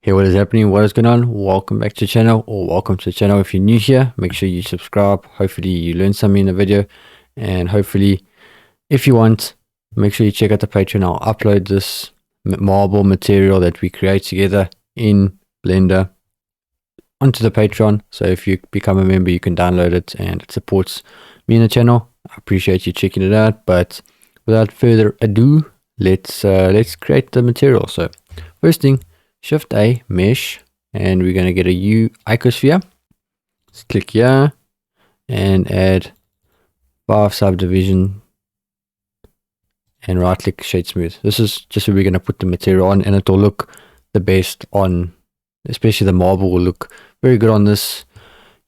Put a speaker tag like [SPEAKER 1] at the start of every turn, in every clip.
[SPEAKER 1] Hey, what is happening? What is going on? Welcome back to the channel, or welcome to the channel. If you're new here, make sure you subscribe. Hopefully you learned something in the video, and hopefully if you want, make sure you check out the Patreon. I'll upload this marble material that we create together in Blender onto the Patreon. So if you become a member, you can download it, and it supports me in the channel. I appreciate you checking it out. But without further ado, let's create the material. So first thing, Shift A, mesh, and we're going to get a U icosphere. Let's click here and add 5 subdivision and right click shade smooth. This is just where we're going to put the material on, and it will look the best on, especially the marble will look very good on this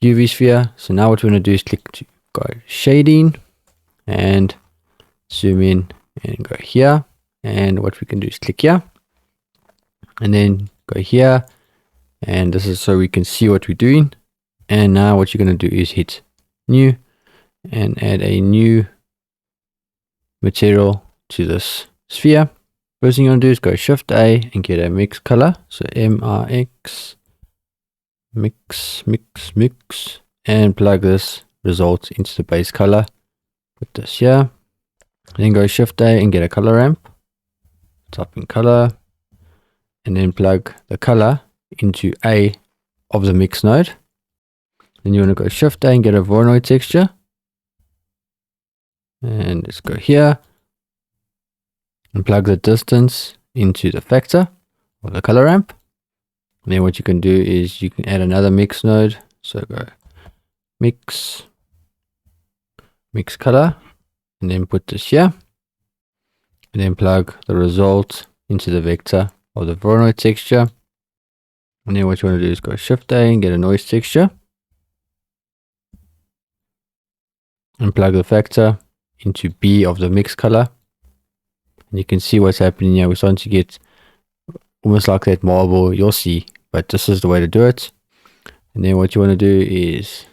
[SPEAKER 1] UV sphere. So now what we're going to do is click to go shading and zoom in and go here, and what we can do is click here and then go here, and this is so we can see what we're doing. And now what you're going to do is hit new and add a new material to this sphere. First thing you want to do is go Shift A and get a mix color. So MRX, mix, and plug this result into the base color. Put this here. Then go Shift A and get a color ramp. Type in color, and then plug the color into A of the mix node. Then you want to go Shift A and get a Voronoi texture. And let's go here and plug the distance into the factor of the color ramp. And then what you can do is you can add another mix node. So go mix color, and then put this here. And then plug the result into the vector of the Voronoi texture. And then what you want to do is go Shift A and get a noise texture. And plug the factor into B of the mix color. And you can see what's happening here. We're starting to get almost like that marble. You'll see, but this is the way to do it. And then what you want to do is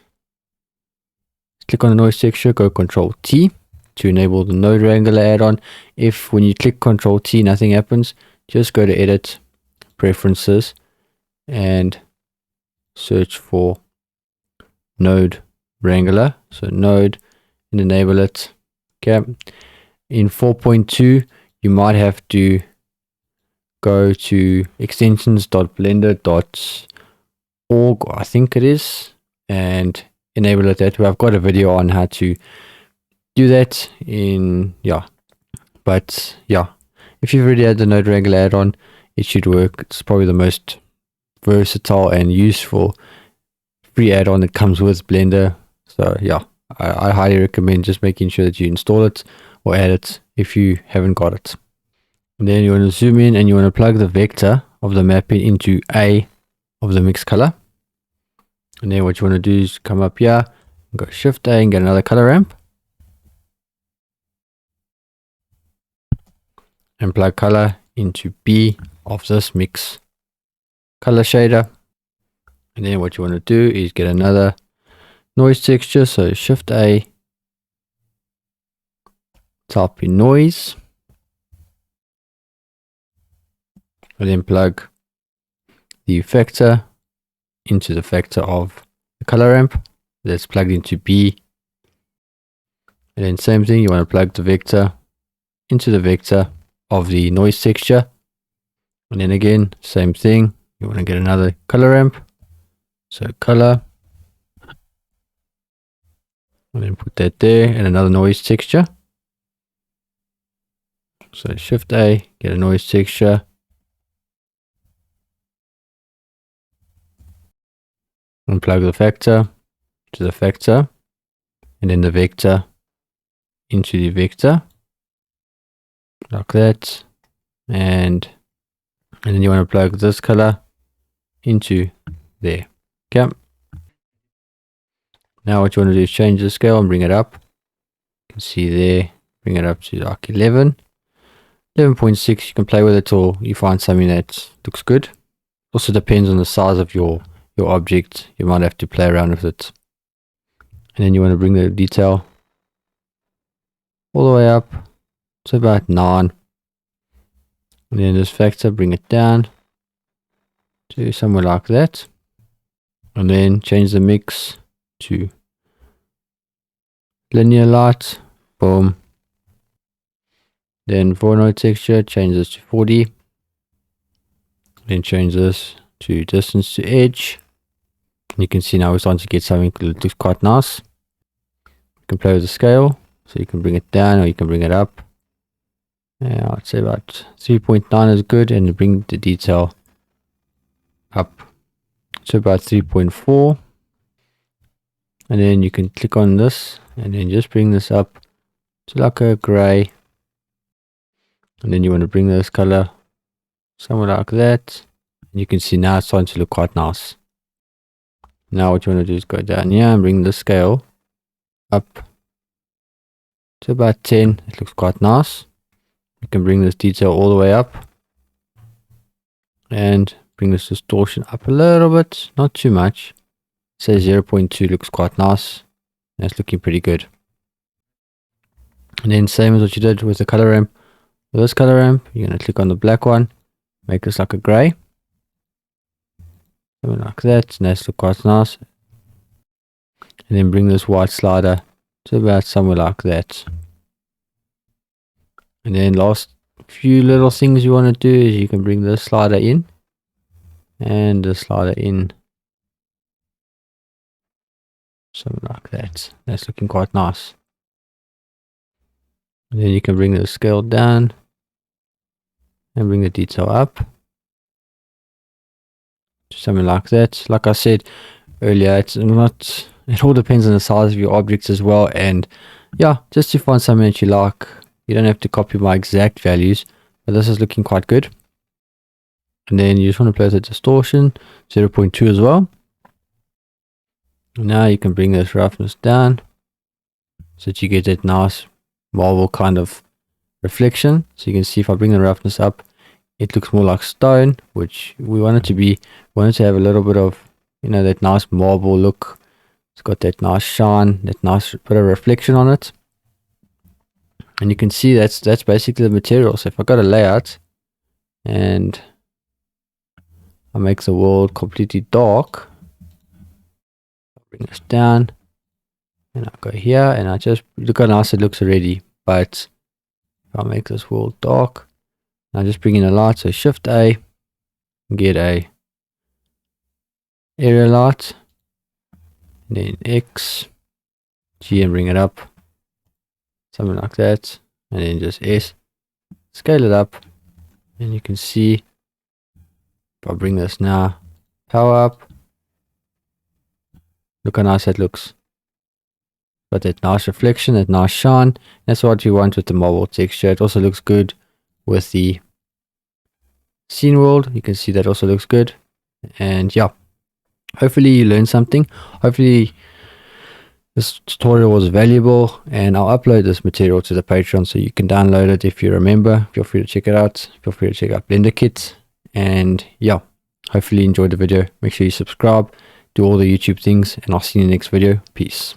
[SPEAKER 1] click on the noise texture, go Control T to enable the node wrangler add-on. If when you click Control T nothing happens, just go to Edit, Preferences, and search for node wrangler. So node, and enable it. Okay. In 4.2 you might have to go to extensions.blender.org, I think it is, and enable it that way. I've got a video on how to do that but if you've already had the node wrangler add-on, it should work. It's probably the most versatile and useful free add-on that comes with Blender. So I highly recommend just making sure that you install it or add it if you haven't got it. And then you want to zoom in and you want to plug the vector of the mapping into A of the mix color. And then what you want to do is come up here and go Shift A and get another color ramp. And plug color into B of this mix color shader. And then what you want to do is get another noise texture. So Shift A, type in noise, and then plug the factor into the factor of the color ramp that's plugged into B. And then same thing, you want to plug the vector into the vector of the noise texture. And then again, same thing, you want to get another color ramp. So color, and then put that there, and another noise texture. So Shift A, get a noise texture. And plug the factor to the factor, and then the vector into the vector, like that. And then you want to plug this color into there. Okay. Now what you want to do is change the scale and bring it up. You can see there, bring it up to like 11.6. You can play with it till you find something that looks good. Also depends on the size of your object. You might have to play around with it. And then you want to bring the detail all the way up to about 9. And then this factor, bring it down to somewhere like that. And then change the mix to linear light. Boom. Then for node texture, change this to 40. Then change this to distance to edge. You can see now we're starting to get something that looks quite nice. You can play with the scale, so you can bring it down or you can bring it up. Yeah, I'd say about 3.9 is good, and bring the detail up to about 3.4. And then you can click on this and then just bring this up to like a gray. And then you want to bring this color somewhere like that. And you can see now it's starting to look quite nice. Now what you want to do is go down here and bring the scale up to about 10. It looks quite nice. You can bring this detail all the way up. And bring this distortion up a little bit, not too much. Say 0.2 looks quite nice. That's looking pretty good. And then same as what you did with the color ramp. With this color ramp, you're going to click on the black one, make this like a gray. Something like that, and that's look quite nice. And then bring this white slider to about somewhere like that. And then last few little things you want to do is you can bring this slider in. And the slider in. Something like that. That's looking quite nice. And then you can bring the scale down. And bring the detail up. To something like that. Like I said earlier, it's not... It all depends on the size of your objects as well. And yeah, just to find something that you like. You don't have to copy my exact values. But this is looking quite good. And then you just want to play with the distortion. 0.2 as well. Now you can bring this roughness down. So that you get that nice marble kind of reflection. So you can see if I bring the roughness up, it looks more like stone, which we want it to be. We want it to have a little bit of, you know, that nice marble look. It's got that nice shine, that nice bit of reflection on it. And you can see that's basically the material. So if I got a layout and I make the world completely dark, I'll bring this down and I'll go here and I just look how nice it looks already. But if I make this world dark, I just bring in a light, so Shift A, get a area light, and then X, G, and bring it up, something like that, and then just S, scale it up, and you can see, if I bring this now, power up, look how nice that looks. Got that nice reflection, that nice shine. That's what you want with the marble texture. It also looks good with the scene world. You can see that also looks good. And yeah, hopefully you learned something. Hopefully this tutorial was valuable, and I'll upload this material to the Patreon so you can download it if you remember. Feel free to check it out. Feel free to check out Blender Kit. And yeah, hopefully you enjoyed the video. Make sure you subscribe, do all the YouTube things, and I'll see you in the next video. Peace.